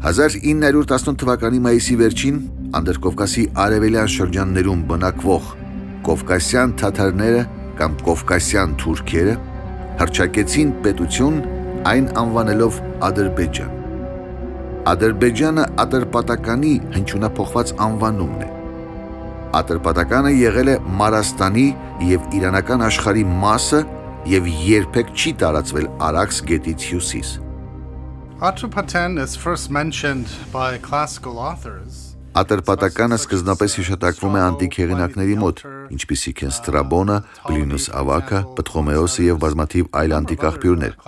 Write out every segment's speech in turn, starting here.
1918 թվականի մայիսի վերջին Անդրկովկասի արևելյան շրջաններում բնակվող կովկասյան թաթարները կամ կովկասյան թուրքերը հռչակեցին պետություն այն անվանելով Ադրբեջան։ Ադրբեջանը Ատրպատականի հնչյունափոխված անվանումն է։ Ատրպատականը եղել է Մարաստանի և իրանական աշխարհի մասը և երբեք չի տարածվել Արաքս գետից հյուսիս։ Atrapatan is first mentioned by classical authors. Ատրպատականը սկզբնապես հիշատակվում է անտիկ հեղինակների մոտ, ինչպիսիք են Ստրաբոնը, Պլինյուս Ավակը, Պտղոմեոսը և բազմաթիվ այլ անտիկ աղբյուրներ։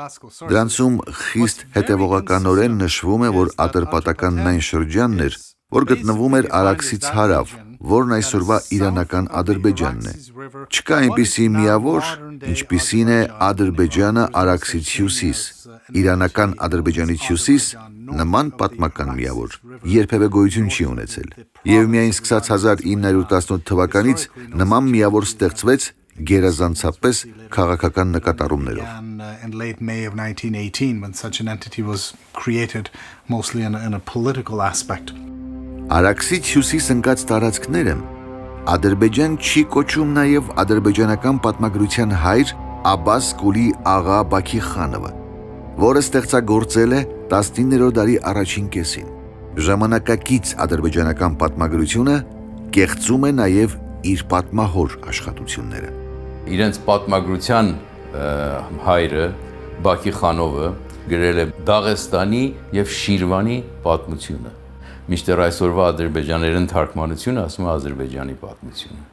Դրանցում խիստ հետևողականորեն նշվում է, որ Ատրպատականն այն շրջանն էր, որ գտնվում էր Արաքսից հարավ, որն այսօրվա իրանական Ադրբեջանն է։ Չկա այնպիսի միավոր, ինչպիսին է Ադրբեջանը Արաքսից հյուսիս։ Իրանական Ադրբեջանից հյուսիս նման պատմական միավոր երբևէ գոյություն չի ունեցել։ Եվ միայն սկսած 1918 թվականից նման միավոր ստեղծվեց գերազանցապես քաղաքական նկատառումներով։ In late May of 1918 when such an entity was created mostly in a political aspect. Արաքսից հյուսիս ընկած տարածքները Ադրբեջան չի կոչում նաև ադրբեջանական պատմագրության հայր Աբբաս Կուլի աղա Բաքիխանովը, որը ստեղծագործել է 19-րդ դարի առաջին կեսին։ Ժամանակակից ադրբեջանական պատմագրությունը կեղծում է նաև իր պատմահոր աշխատությունները։ Իրենց պատմագրության հայրը Բաքիխանովը գրել է Դաղեստանի և Շիրվանի պատմությունը։ Մինչդեռ այսօրվա ադրբեջաներեն թարգմանությունը ասում է Ադրբեջանի պատմությունը։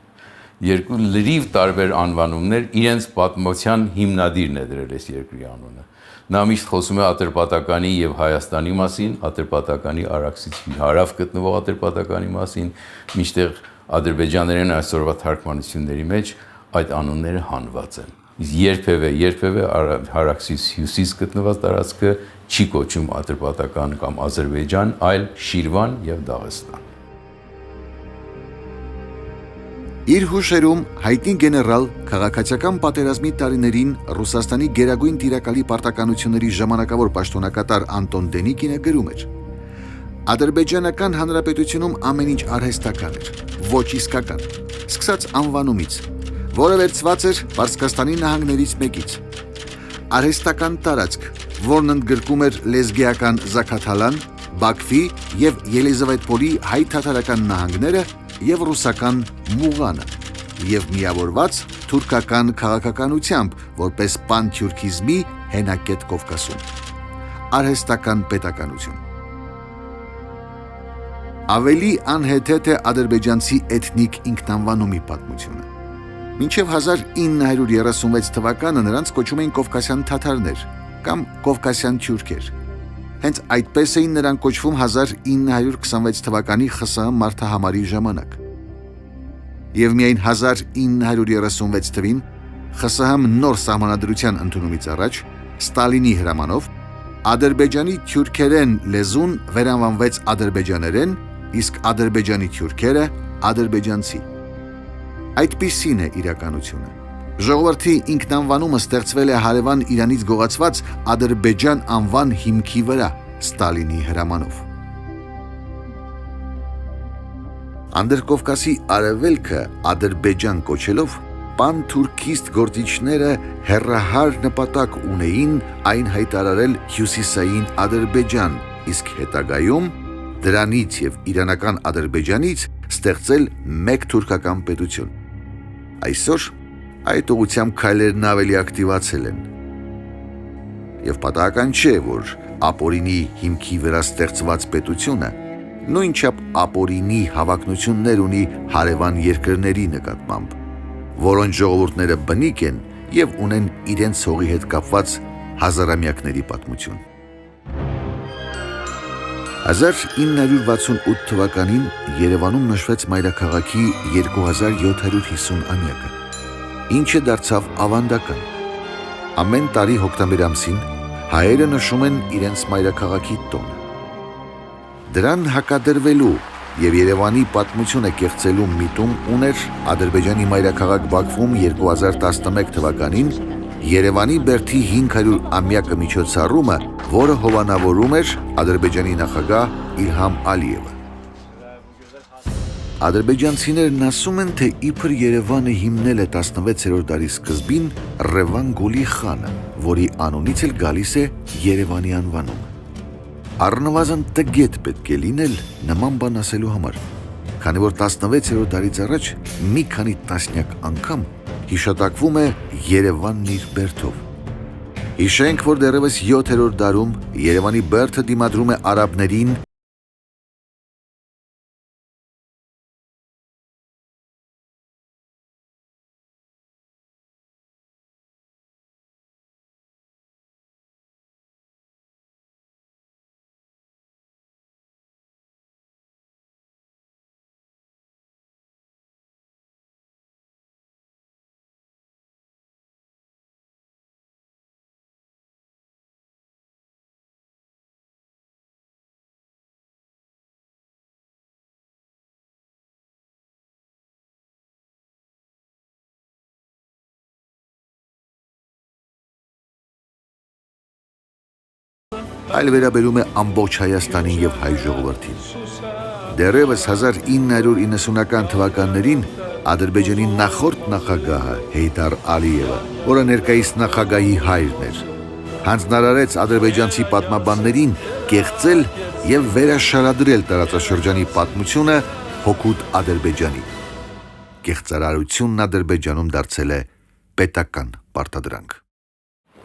Երկու լրիվ տարբեր անվանումներ իրենց պատմության հիմնադիրն է դրել այս երկրի անունը։ Նա միշտ խոսում է Ատրպատականի և Հայաստանի մասին, Ատրպատականի Արաքսից հարավ գտնվող Ատրպատականի մասին, մինչդեռ ադրբեջաներեն այսօրվա թարգմանությունների մեջ այդ անունները հանված են։ Երբևէ Արաքսից հյուսիս գտնված տարածքը չի կոչում Ատրպատական կամ Ադրբեջան, այլ Շիրվան և Դաղեստան։ Իր հուշերում հայտնի գեներալ քաղաքացիական պատերազմի տարիներին Ռուսաստանի գերագույն տիրակալի պարտականությունների ժամանակավոր պաշտոնակատար Անտոն Դենիկինը գրում էր. Ադրբեջանական հանրապետությունում ամեն ինչ արհեստական էր, ոչ իսկական, սկսած անվանումից, որը վերցված էր Պարսկաստանի նահանգներից մեկից։ Արհեստական տարածք, որն ընդգրկում էր լեզգիական Զաքաթալան, Բաքվի և Ելիզավետպոլի հայ-թաթարական նահանգները և ռուսական Մուղանը, և միավորված թուրքական քաղաքականությամբ, որպես պանթյուրքիզմի հենակետ Կովկասում։ Արհեստական պետականություն։ Ավելի անհեթեթ է ադրբեջանցի էթնիկ ինքնանվանումի պատմությունը։ Մինչև 1936 թվականը նրանց կոչում էին կովկասյան թաթարներ կամ կովկասյան թյուրքեր։ Հենց այդպես էին նրանք կոչվում 1926 թվականի ԽՍՀՄ մարդահամարի ժամանակ։ Եվ միայն 1936 թվին ԽՍՀՄ նոր սահմանադրության ընդունումից առաջ Ստալինի հրամանով Ադրբեջանի թյուրքերեն լեզուն վերանվանվեց ադրբեջաներեն, իսկ ադրբեջանի թյուրքերը ադրբեջանցի։ Այդպիսին է իրականությունը։ Ժողովրդի ինքնանվանումը ստեղծվել է հարևան Իրանից գողացված Ադրբեջան անվան հիմքի վրա Ստալինի հրամանով։ Անդրկովկասի արևելքը Ադրբեջան կոչելով պանթուրքիստ գործիչները հեռահար նպատակ ունեին այն հայտարարել հյուսիսային Ադրբեջան, իսկ հետագայում դրանից և իրանական Ադրբեջանից ստեղծել մեկ թուրքական պետություն։ Այսօր այդ ուղղությամբ քայլերն ավելի ակտիվացել են։ Եվ պատահական չէ, որ ապօրինի հիմքի վրա ստեղծված պետությունը նույնչափ ապօրինի հավակնություններ ունի հարևան երկրների նկատմամբ, որոնց ժողովուրդները բնիկ են և ունեն իրենց հողի հետ կապված հազարամյակների պատմություն։ 1968 թվականին Երևանում նշվեց մայրաքաղաքի 2750-ամյակը, ինչը դարձավ ավանդական։ Ամեն տարի հոկտեմբեր ամսին հայերը նշում են իրենց մայրաքաղաքի տոնը։ Դրան հակադրվելու և Երևանի պատմությունը կեղծելու միտում ուներ Ադրբեջանի մայրաքաղաք Բաքվում 2011 թվականին Երևանի բերդի 500 ամյակը միջոցառումը, որը հովանավորում էր Ադրբեջանի նախագահ Իլհամ Ալիևը։ Ադրբեջանցիներն ասում են, թե իբր Երևանը հիմնել է 16-րդ դարի սկզբին Ռևան Գուլի խանը, որի անունից էլ գալիս է Երևանի անվանումը։ Առնվազն տգետ պետք է լինել նման բան ասելու համար, քանի որ 16-րդ դարից առաջ մի քանի տասնյակ անգամ հիշատակվում է Երևանն իր բերդով։ Հիշենք, որ դեռևս 7-րդ դարում Երևանի բերդը դիմադրում է արաբներին, այլ վերաբերում է ամբողջ Հայաստանին եւ հայ ժողովրդին։ Դեռևս 1990-ական թվականներին Ադրբեջանի նախորդ նախագահը Հեյդար Ալիևը, որը ներկայիս նախագահի հայրն էր, հանձնարարեց ադրբեջանցի պատմաբաններին կեղծել եւ վերաշարադրել տարածաշրջանի պատմությունը հօգուտ Ադրբեջանի։ Կեղծարարությունն Ադրբեջանում դարձել է պետական պարտադրանք։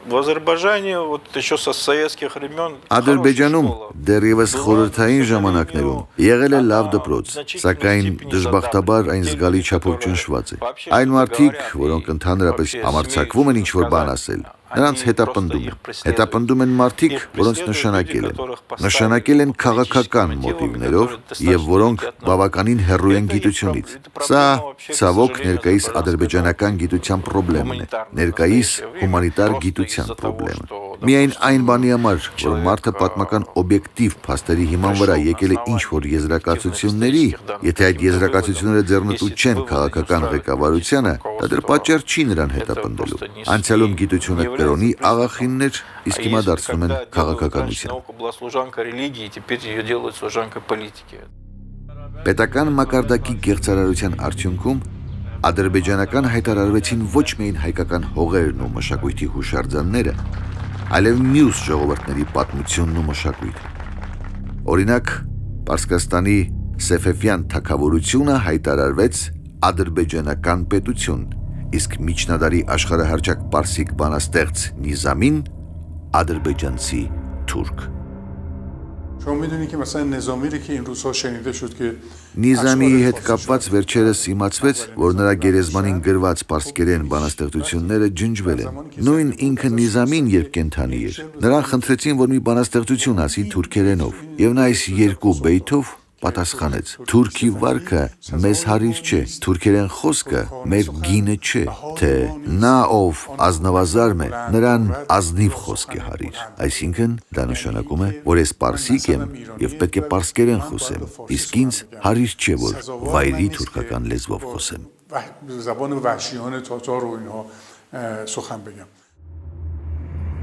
В Азербайджане вот еще со советских времен Ադրբեջանում դեռևս խորհրդային ժամանակներում եղել է լավ դպրոց, սակայն դժբախտաբար այն զգալի չափով ճնշված է։ Այն մարդիկ, որոնք ընդհանրապես համարձակվում են ինչ-որ բան ասել, նրանց հետապնդում են։ Հետապնդում են մարդիկ, որոնց նշանակել են քաղաքական մոտիվներով եւ որոնք բավականին հեռու են գիտությունից։ Սա ցավոք ներկայիս ադրբեջանական գիտության խնդիրն է, ներկայիս հումանիտար գիտության խնդիրը։ Միայն այն բանի համար, որ մարդը պատմական օբյեկտիվ փաստերի հիման վրա եկել է ինչ-որ եզրակացությունների, եթե այդ եզրակացությունները ձեռնտու չեն քաղաքական ղեկավարությանը, դա դեռ պատճառ չի նրան հետապնդելու։ Անցյալում գիտությունը կրոնի աղախիններ, իսկ հիմա դարձնում են քաղաքականության։ Պետական մակարդակի կեղծարարության արդյունքում ադրբեջանական հայտարարվեցին ոչ միայն հայկական հողերն ու մշակույթի հուշարձանները, այլև մյուս ժողովուրդների պատմությունն ու մշակույթը։ Օրինակ, Պարսկաստանի Սեֆևյան թագավորությունը հայտարարվեց ադրբեջանական պետություն, իսկ միջնադարի աշխարհահռչակ պարսիկ բանաստեղծ Նիզամին ադրբեջանցի թուրք։ Նիզամիի հետ կապված վերջերս իմացվեց, որ նրա գերեզմանին գրված պարսկերեն բանաստեղծությունները ջնջվել են։ Նույն ինքը Նիզամին, երբ կենդանի էր, նրան խնդրեցին, որ մի բանաստեղծություն ասի թուրքերենով, եւ նա այս երկու բեյթով պատասխանեց. Թուրքի վարքը մեզ հարիր չէ, թուրքերեն խոսքը մեր գինը չէ, թե նա ով ազնվազարմ է, նրան ազնիվ խոսք է հարիր։ Այսինքն դա նշանակում է, որ ես պարսիկ եմ եւ պետք է պարսկերեն խոսեմ, իսկ ինձ հարիր չէ, որ վայրի թուրքական լեզվով խոսեմ։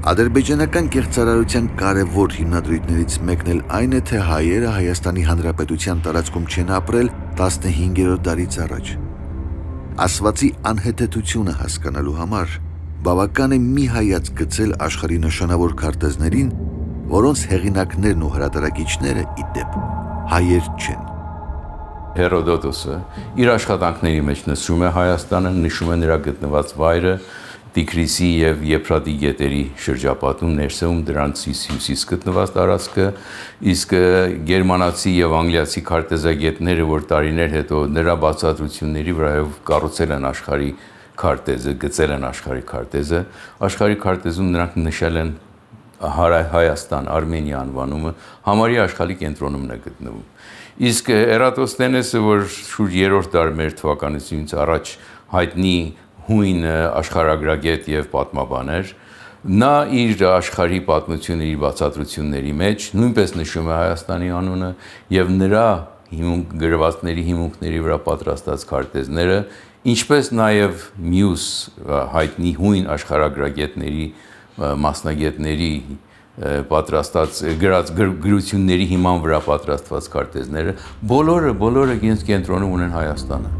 Ադրբեջանական կեղծարարության կարևոր հիմնադրույթներից մեկն էլ այն է, թե հայերը Հայաստանի Հանրապետության տարածքում չեն ապրել 15-րդ դարից առաջ։ Ասվածի անհեթեթությունը հասկանալու համար բավական է մի հայացք գցել աշխարհի նշանավոր քարտեզներին, որոնց հեղինակներն ու հրատարակիչները ի դեպ հայեր չեն։ Հերոդոտոսը իր աշխատանքների մեջ նշում է Հայաստանը, նշում է նրա գտնված վայրը, Տիգրիսի եւ Եփրատի գետերի շրջապատում ներսում դրանցից հյուսիս գտնված տարածքը, իսկ գերմանացի եւ անգլիացի քարտեզագետները, որ տարիներ հետո նրա բացատրությունների վրայով կառուցել են աշխարհի քարտեզը, գծել են աշխարհի քարտեզը, աշխարհի քարտեզում նրանք նշել են Հայաստան, Արմենիա անվանումը, համարյա աշխարհի կենտրոնում է գտնվում։ Իսկ Էրատոսթենեսը, որ շուրջ 3-րդ դար մեր թվականությունից առաջ հայտնի հույն աշխարհագրագետ եւ պատմաբան էր, նա իր աշխարհի պատմությունների իր բացատրությունների մեջ նույնպես նշում է Հայաստանի անունը եւ նրա գրվածքների հիմունքների վրա պատրաստած քարտեզները ինչպես նաև մյուս հայտնի հույն աշխարհագրագետների, մասնագետների պատրաստած գրած գրությունների հիման վրա պատրաստված քարտեզները բոլորը կենտրոնում ունեն Հայաստանը։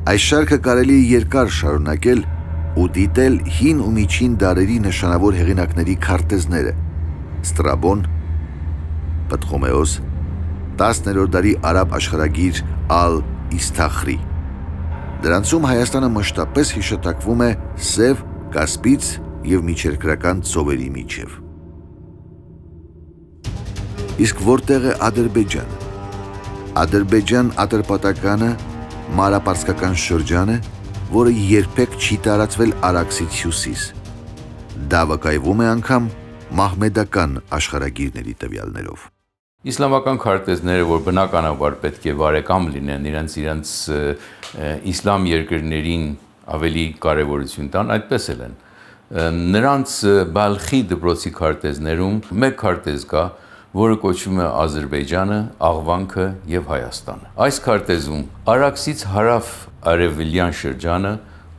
Այս շարքը կարելի է երկար շարունակել ու դիտել հին ու միջին դարերի նշանավոր հեղինակների քարտեզները՝ Ստրաբոն, Պտղոմեոս, 10-րդ դարի արաբ աշխարհագիր Ալ-Իսթախրի։ Դրանցում Հայաստանը մշտապես հիշատակվում է Սև, Կասպից և միջերկրական ծովերի միջև։ Իսկ որտեղ է Ադրբեջանը։ Ադրբեջան ատրպատականը մարապարսկական շրջան է, որը երբեք չի տարածվել Արաքսից հյուսիս։ Դա վկայվում է անգամ մահմեդական աշխարհագիրների տվյալներով։ Իսլամական քարտեզները, որ բնականաբար պետք է բարեկամ լինեն, իրենց իսլամ երկրներին ավելի կարևորություն տան, այդպես էլ են։ Նրանց Բալխի դպրոցի քարտեզներում մեկ քարտեզ կա, որը կոչվում է Ադրբեջանը, Աղվանքը եւ Հայաստանը։ Այս քարտեզում Արաքսից հարավ արևելյան շրջանը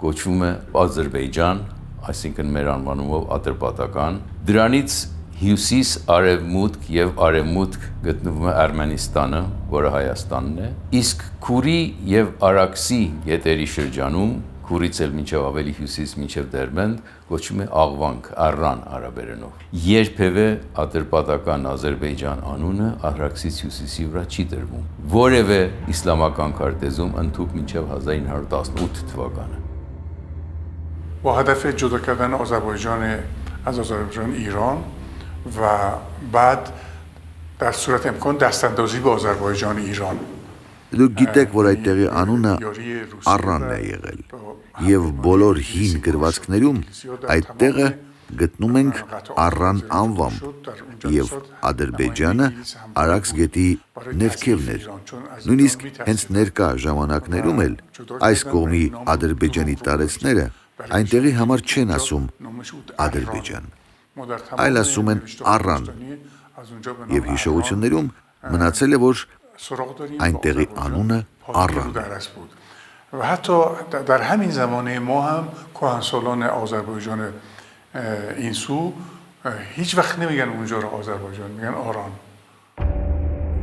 կոչվում է Ադրբեջան, այսինքն մեր անվանումով Ատրպատական, դրանից հյուսիս, արևմուտք եւ արևմուտք գտնվում է Արմենիստանը, որը Հայաստանն է, իսկ Քուրի եւ Արաքսի գետերի շրջանում, Քուրից էլ մինչև ավելի հյուսիս, մինչև Դերբենդ, կոչվում է Աղվանք, Առան արաբերենով։ Երբևէ Ատրպատական Ադրբեջան անունը Արաքսից հյուսիսի վրա չի դրվում։ Որևէ իսլամական քարտեզում ընդհուպ մինչև 1918 թվականը։ با هدف جدا کردن از آذربایجان ایران و بعد در صورت امکان دستاندازی با آذربایجان ایران Դուք գիտեք, որ այդտեղի անունը Առանն է եղել, եւ բոլոր հին գրվածքներում այդտեղը գտնում ենք Առան անվամբ, եւ Ադրբեջանը Արաքս գետի ներքևն էր։ Նույնիսկ հենց ներկա ժամանակներում էլ այս կողմի Ադրբեջանի տարեցները այնտեղի համար չեն ասում Ադրբեջան, այլ ասում են Առան, եւ հիշողություններում մնացել է, որ այնտեղի անունը Առան է։ و حتی در همین زمانه ما هم کهنسالان آذربایجان این سو هیچ وقت نمیگن اونجا رو آذربایجان، میگن آران.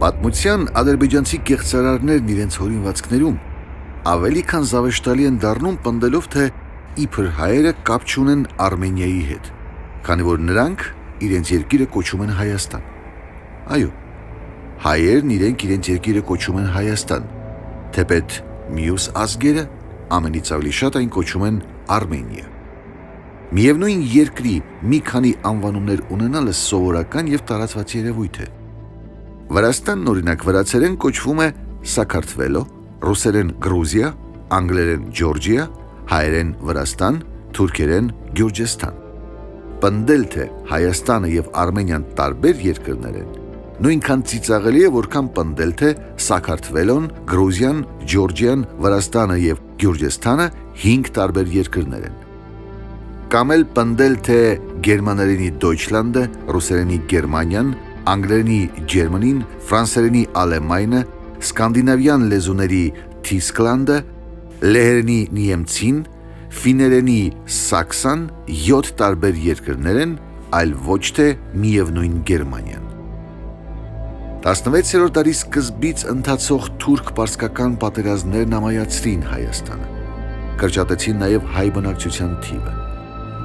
Պատմության ադրբեջանցի կեղծարարներն իրենց հորինվածքներում ավելի քան զավեշտալի են դառնում պնդելով, թե իբր հայերը կապ չունեն Արմենիայի հետ, քանի որ նրանք իրենց երկիրը կոչում են Հայաստան։ Այո, հայերն իրենց երկիրը կոչում են Հայաստան, թեպետ մյուս ազգերը ամենից ավելի շատ այն կոչում են Արմենիա։ Միևնույն երկրի մի քանի անվանումներ ունենալը սովորական եւ տարածված երևույթ է։ Վրաստանն օրինակ վրացերեն կոչվում է Սաքարթվելո, ռուսերեն Գրուզիա, անգլերեն Ջորջիա, հայերեն Վրաստան, թուրքերեն Գյուրջեստան։ Պնդել թե Հայաստանը եւ Արմենիան տարբեր երկրներ են, նույնքան ծիծաղելի է, որքան պնդել թե Սաքարթվելոն, Գրուզիան, Ջորջիան, Վրաստանը եւ Գյուրջեստանը 5 տարբեր երկրներ են։ Կամ էլ պնդել թե գերմաներենի Դոյչլանդը, ռուսերենի Գերմանիան, անգլերենի Ջերմանին, ֆրանսերենի Ալեմայնը, սկանդինավյան լեզուների Թիսկլանդը, լեհերենի Նիեմցին, ֆիներենի Սաքսան 7 տարբեր երկրներ են, այլ ոչ թե միևնույն Գերմանիան։ 16-րդ դարի սկզբից ընթացող թուրք-պարսկական պատերազմներն ամայացրին Հայաստանը, կրճատեցին նաև հայ բնակչության թիվը։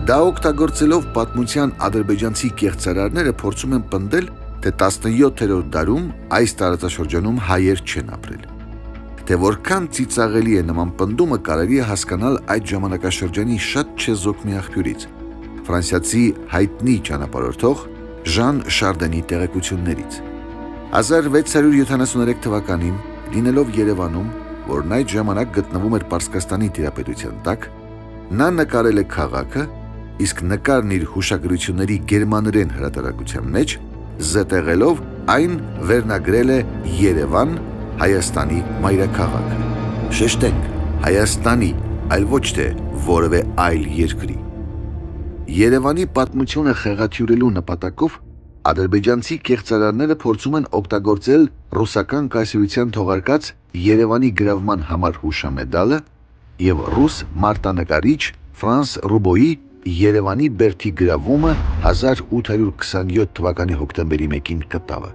Դա օգտագործելով պատմության ադրբեջանցի կեղծարարները փորձում են պնդել, թե 17-րդ դարում այս տարածաշրջանում հայեր չեն ապրել։ Թե որքան ծիծաղելի է նման պնդումը կարելի է հասկանալ այդ ժամանակաշրջանի շատ չեզոք մի աղբյուրից՝ ֆրանսիացի հայտնի ճանապարհորդող Ժան Շարդենի տեղեկություններից։ 1673 թվականին, լինելով Երևանում, որն այդ ժամանակ գտնվում էր Պարսկաստանի տիրապետության տակ, նա նկարել է քաղաքը, իսկ նկարն իր հուշագրությունների գերմաներեն հրատարակության մեջ զետեղելով այն վերնագրել է Երևան, Հայաստանի մայրաքաղաքը։ Շեշտենք, Հայաստանի, այլ ոչ թե որևէ այլ երկրի։ Երևանի պատմությունը խեղաթյուրելու նպատակով ադրբեջանցի կեղծարարները փորձում են օգտագործել ռուսական կայսրության թողարկած Երևանի գրավման համար հուշամեդալը եւ ռուս մարտանկարիչ Ֆրանս Ռուբոյի Երևանի բերդի գրավումը 1827 թվականի հոկտեմբերի 1-ին կտավը։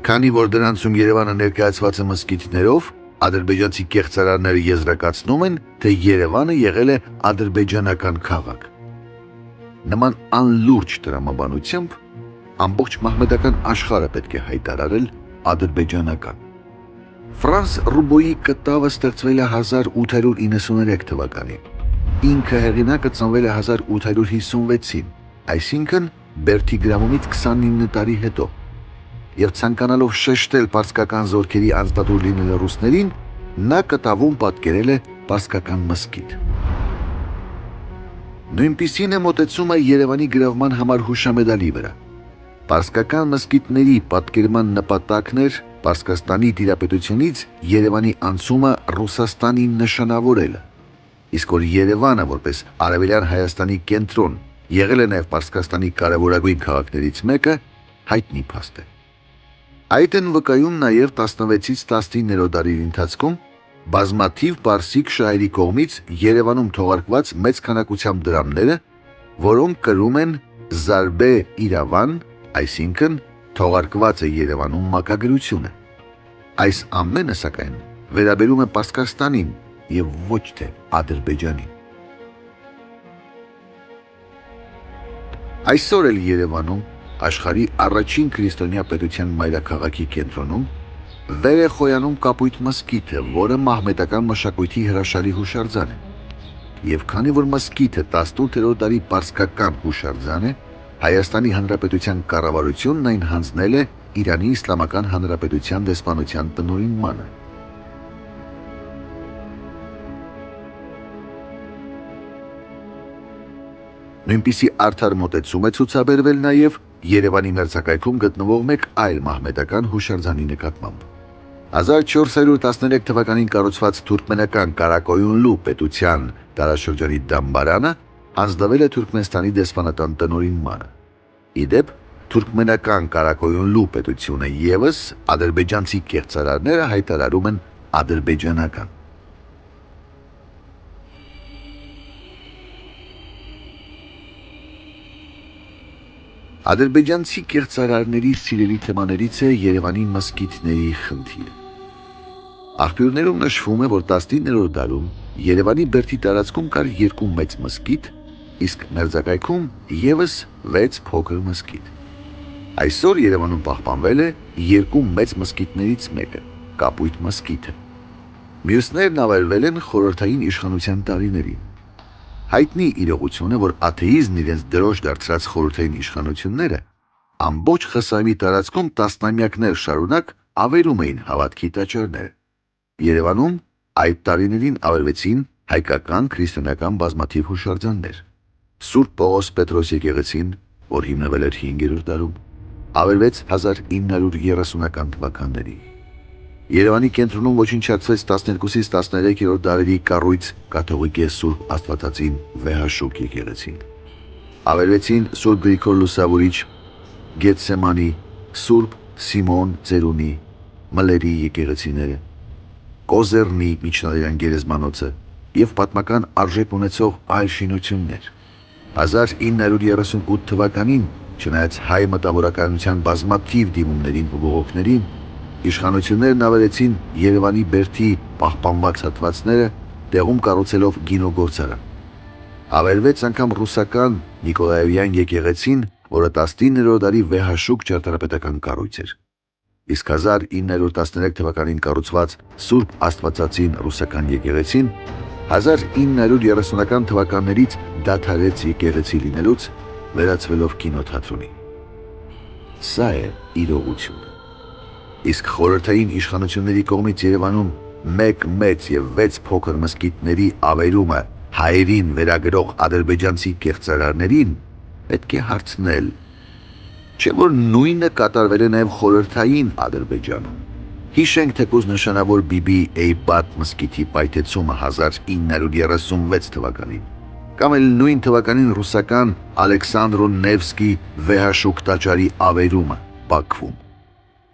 Քանի որ դրանցում Երևանը ներկայացված է մզկիթներով, ադրբեջանցի կեղծարարները եզրակացնում են, թե Երևանը եղել է ադրբեջանական քաղաք։ Նման անլուրջ տրամաբանությամբ ամբողջ մահմեդական աշխարհը պետք է հայտարարել ադրբեջանական։ Ֆրանս Ռուբոյի կտավը ստեղծվել է 1893 թվականին։ Ինքը հեղինակը ծնվել է 1856-ին, այսինքն բերդի գրավումից 29 տարի հետո, եւ ցանկանալով շեշտել պարսկական զորքերի անձնատուր լինելը ռուսներին, նա կտավում պատկերել է պարսկական մզկիթ։ Նույնպիսին է մոտեցումը Երևանի գրավման համար հուշամեդալի վրա։ Պարսկական մզկիթների պատկերման նպատակն էր Պարսկաստանի տիրապետությունից Երևանի անցումը Ռուսաստանին նշանավորելը, իսկ որ Երևանը որպես Արևելյան Հայաստանի կենտրոն եղել է նաև Պարսկաստանի կարևորագույն քաղաքներից մեկը, հայտնի փաստ է։ Այդ են վկայում նաև 16-ից 19-րդ դարերի ընթացքում բազմաթիվ պարսիկ շահերի կողմից Երևանում թողարկված մեծ քանակությամբ դրամները, որոնք կրում են Զարբե Իրավան, այսինքն թողարկված է Երևանում մակագրությունը։ Այս ամենը, սակայն, վերաբերում է Պարսկաստանին եւ ոչ թե Ադրբեջանին։ Այսօր էլ Երևանում, աշխարհի առաջին քրիստոնյա պետության մայրաքաղաքի կենտրոնում, վեր է խոյանում կապույտ մզկիթը, որը մահմեդական մշակույթի հրաշալի հուշարձան է։ Եվ քանի որ մզկիթը 18-րդ դարի պարսկական հուշարձան է, Հայաստանի Հանրապետության կառավարությունն այն հանձնել է Իրանի Իսլամական Հանրապետության դեսպանության տնօրինմանը։ Նույնպիսի արդար մոտեցում է ցուցաբերվել նաև Երևանի մերձակայքում գտնվող մեկ այլ մահմեդական հուշարձանի նկատմամբ։ 1413 թվականին կառուցված թուրքմենական Կարակոյունլու պետության դարաշրջանի դամբարանը հանձնվել է Թուրքմենստանի դեսպանատան տնօրինմանը։ Իդեպ, թուրքմենական Կարակոյունլու պետությունը ևս ադրբեջանցի կեղծարարները հայտարարում են ադրբեջանական։ Ադրբեջանցի կեղծարարների սիրելի թեմաներից է Երևանի մզկիթների խնդիրը։ Աղբյուրներում նշվում է, որ 19-րդ դարում Երևանի բերդի տարածքում կար 2 մեծ մզկիթ, իսկ մերձակայքում ևս 6 փոքր մզկիթ։ Այսօր Երևանում պահպանվել է 2 մեծ մզկիթներից մեկը՝ Կապույտ մզկիթը։ Մյուսներն ավերվել են խորհրդային իշխանության տարիներին։ Հայտնի իրողություն է, որ աթեիզմն իրենց դրոշ դարձրած խորհրդային իշխանությունները ամբողջ ԽՍՀՄ-ի տարածքում տասնամյակներ շարունակ ավերում էին հավատքի տաճարները։ Երևանում այդ տարիներին ավերվեցին հայկական քրիստոնեական բազմաթիվ հուշարձաններ։ Սուրբ Պողոս Պետրոս եկեղեցին, որ հիմնվել էր 5-րդ դարում, ավերվեց 1930-ական թվականներին։ Երևանի կենտրոնում ոչնչացվեց 12-ից 13-րդ դարերի կառույց կաթողիկե Սուրբ Աստվածածին Վեհաշուկ եկեղեցին։ Ավերվեցին Սուրբ Գրիգոր Լուսավորիչ, Գեթսեմանի, Սուրբ Սիմոն Ծերունի, Մլերի եկեղեցիները, Կոզերնի միջնադարյան գերեզմանոցը եւ պատմական արժեք ունեցող այլ շինություններ։ 1938 թվականին, չնայած հայ մտավորականության բազմաթիվ դիմումներին ու բողոքներին, իշխանություններն ավերեցին Երևանի բերդի պահպանված հատվածները, տեղում կառուցելով գինոգործարան։ Ավերվեց անգամ ռուսական Նիկոլաևյան եկեղեցին, որը 19-րդ դարի Վեհաշուկ ճարտարապետական կառույց էր։ Իսկ 1913 թվականին կառուցված Սուրբ Աստվածածին ռուսական եկեղեցին 1930-ական թվականներից դադարեց եկեղեցի լինելուց, վերածվելով կինոթատրոնի։ Սա է իրողությունը։ Իսկ խորհրդային իշխանությունների կողմից Երևանում 1 մեծ եւ 6 փոքր մզկիթների ավերումը հայերին վերագրող ադրբեջանցի կեղծարարներին պետք է հարցնել, չէ՞ որ նույնը կատարվել է նաև խորհրդային Ադրբեջանում։ Հիշենք թեկուզ նշանավոր Բիբի Էյբատ մզկիթի պայթեցումը 1936 թվականին, կամ էլ նույն թվականին ռուսական Ալեքսանդրո Նևսկի Վեհաշուկ տաճարի ավերումը Բաքվում։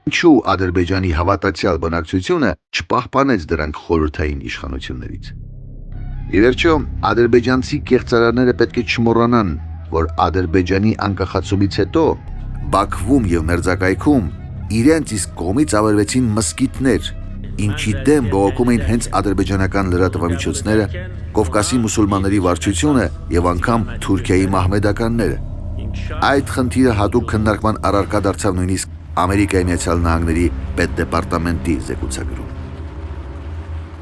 Ինչու Ադրբեջանի հավատացյալ բնակչությունը չպահպանեց դրանք խորհրդային իշխանություններից։ Ի վերջո, ադրբեջանցի կեղծարարները պետք է չմոռանան, որ Ադրբեջանի անկախացումից հետո Բաքվում եւ Մերձակայքում իրենց իսկ կողմից ավերվեցին մսկիթներ, ինչի դեմ բողոքում էին հենց ադրբեջանական լրատվամիջոցները, Կովկասի մուսուլմանների վարչությունը եւ անգամ Թուրքիայի մահմեդականները։ Այդ խնդիրը հատուկ քննարկման առարկա դարձավ նույնիսկ Ամերիկայի Միացյալ Նահանգների պետդեպարտամենտի զեկուցագրում։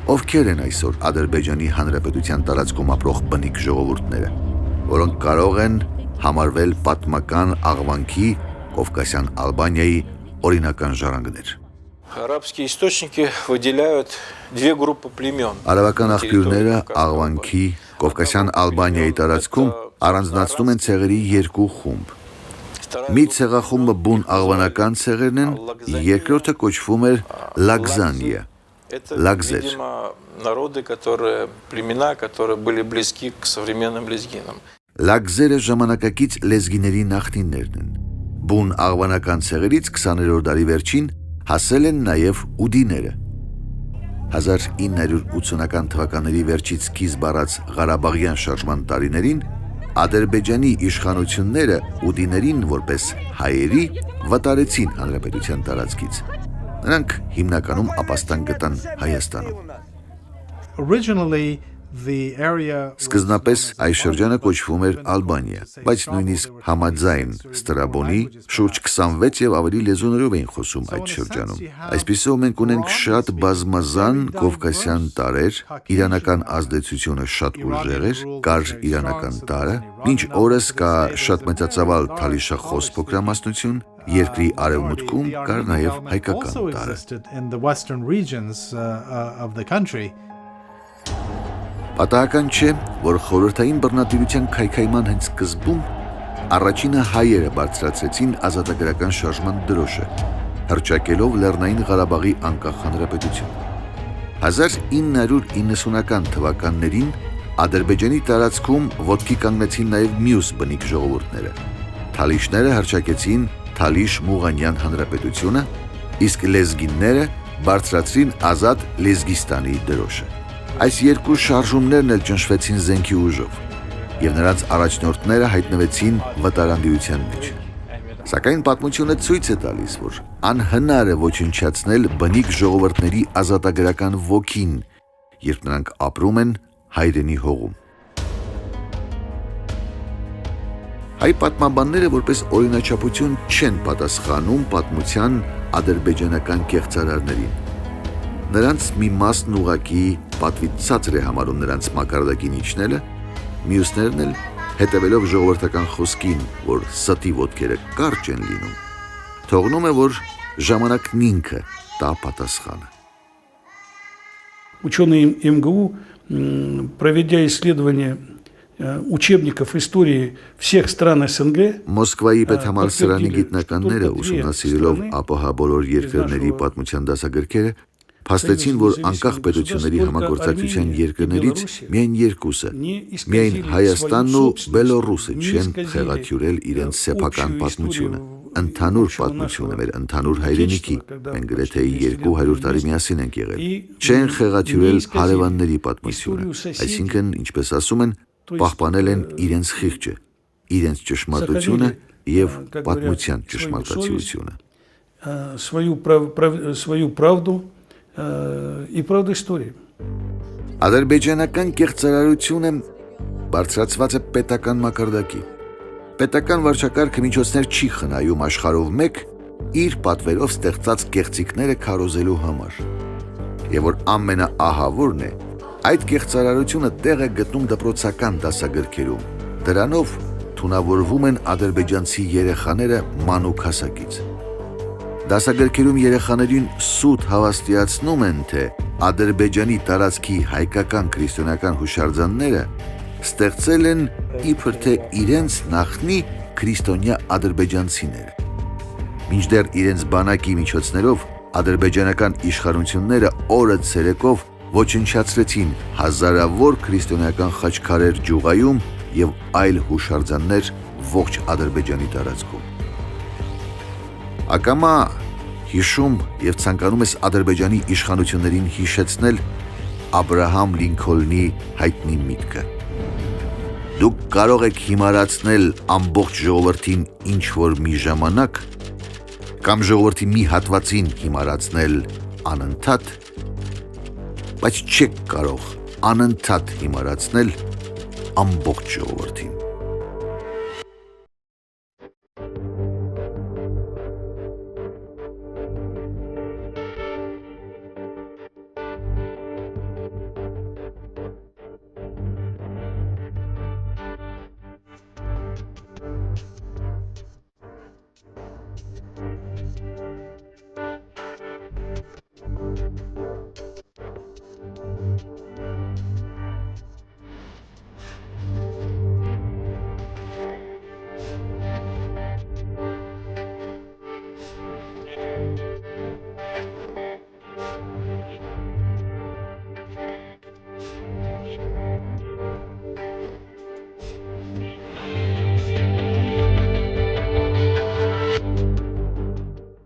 Ովքեր են այսօր Ադրբեջանի Հանրապետության տարածքում ապրող բնիկ ժողովուրդները, որոնք կարող են համարվել պատմական աղվանքի Կովկասյան Ալբանիայի օրինական ժառանգներ։ Арабские источники выделяют две группы племен. Արաբական աղբյուրները աղվանքի Կովկասյան Ալբանիայի տարածքում առանձնացնում են ցեղերի երկու խումբ։ Մի ցեղախումբը բուն աղվանական ցեղերն են, երկրորդը կոչվում էր Լագզանիա։ Это, Лакзер. видимо, народы, племена, которые были близки к современным лезгинам. Լագզերը ժամանակակից լեզգիների նախնիներն են։ Բուն աղվանական ցեղերից 20-րդ դարի վերջին հասել են նաև ուդիները։ 1980-ական թվականների վերջից սկիզբ առած Ղարաբաղյան շարժման տարիներին Ադրբեջանի իշխանությունները ուդիներին որպես հայերի վտարեցին հանրապետության տարածքից։ Նրանք հիմնականում ապաստան գտան Հայաստանում։ Originally, the area Սկզբնապես այս շրջանը կոչվում էր Ալբանիա, բայց նույնիսկ համաձայն Ստրաբոնի շուրջ 26 եւ ավելի լեզուներով էին խոսում այդ շրջանում։ Այսպիսով մենք ունենք շատ բազմազան կովկասյան տարրեր, իրանական ազդեցությունը շատ ուժեղ էր, կար իրանական տարը, մինչ օրս կա շատ մեծածավալ թալիշախոս փոքրամասնություն, երկրի արևմուտքում կար նաև հայկական also տարը։ existed in the western regions of the country. Պատահական չէ, որ խորհրդային բռնատիրության քայքայման հենց սկզբում առաջինը հայերը բարձրացրեցին ազատագրական շարժման դրոշը, հռչակելով Լեռնային Ղարաբաղի անկախ հանրապետություն։ 1990-ական թվականներին Ադրբեջանի տարածքում ոտքի կանգնեցին նաև մյուս բնիկ ժողովուրդները։ Թալիշները հռչակեցին Թալիշ-Մուղանյան հանրապետությունը, իսկ լեզգինները բարձրացրին ազատ Լեզգիստանի դրոշը։ Այս երկու շարժումներն էլ ճնշվեցին զենքի ուժով, եւ նրանց առաջնորդները հայտնվեցին վտարանդիրության մեջ։ Սակայն պատմությունը ցույց է տալիս, որ անհնար է ոչնչացնել բնիկ ժողովուրդների ազատագրական ոգին, երբ նրանք ապրում են հայրենի հողում։ Հայ պատմաբանները որպես օրինաչափություն չեն պատասխանում պատմության ադրբեջանական կեղծարարներին։ Նրանց մի մասն ուղակի պատվից ցածր է համարում նրանց մակարդակին իջնելը, մյուսներն էլ հետևելով ժողովրդական խոսքին, որ ստի ոտքերը կարճ են լինում, թողնում է, որ ժամանակն ինքը տա պատասխանը։ Ученые МГУ, проведя исследование учебников истории всех стран СНГ, Մոսկվայի պետհամալսարանի գիտնականները ուսումնասիրելով ԱՊՀ բոլոր երկրների պատմության դասագրքերը փաստեցին, որ անկախ պետությունների համագործակցության երկրներից միայն երկուսը, միայն Հայաստանն ու Բելոռուսը չեն խեղաթյուրել իրենց սեփական պատմությունը, ընդհանուր պատմությունը մեր ընդհանուր հայրենիքի, մենք գրեթե 200 տարի միասին ենք եղել, չեն խեղաթյուրել հարևանների պատմությունը, այսինքն, ինչպես ասում են, պահպանել են իրենց խիղճը, իրենց ճշմարտությունը եւ պատմության ճշմարտացիությունը։ свою правду и правду истории. Ադրբեջանական կեղծարարությունը բարձրացված է պետական մակարդակի։ Պետական վարչակարգը միջոցներ չի խնայում աշխարհով մեկ իր պատվերով ստեղծած կեղծիքները քարոզելու համար։ Եվ որ ամենաահավորն է, այդ կեղծարարությունը տեղ է գտնում դպրոցական դասագրքերում։ Դրանով թունավորվում են ադրբեջանցի երեխաները մանուկ հասակից։ Դասագրքերում երեխաներին սուտ հավաստիացնում են, թե Ադրբեջանի տարածքի հայկական քրիստոնեական հուշարձանները ստեղծել են իբր թե իրենց նախնի քրիստոնյա ադրբեջանցիները։ Մինչդեռ իրենց բանակի միջոցներով ադրբեջանական իշխանությունները օրը ցերեկով ոչնչացրեցին հազարավոր քրիստոնեական խաչքարեր Ջուղայում եւ այլ հուշարձաններ ողջ Ադրբեջանի տարածքում։ Ակամա հիշում եւ ցանկանում ես Ադրբեջանի իշխանություններին հիշեցնել, Աբրահամ Լինքոլնի հայտնի միտքը։ Դուք կարող եք հիմարացնել ամբողջ ժողովրդին ինչ-որ մի ժամանակ, կամ ժողովրդի մի հատվածին հիմարացնել անընդհատ, բայց չեք կարող անընդհատ հիմարացնել ամբողջ ժողովրդին։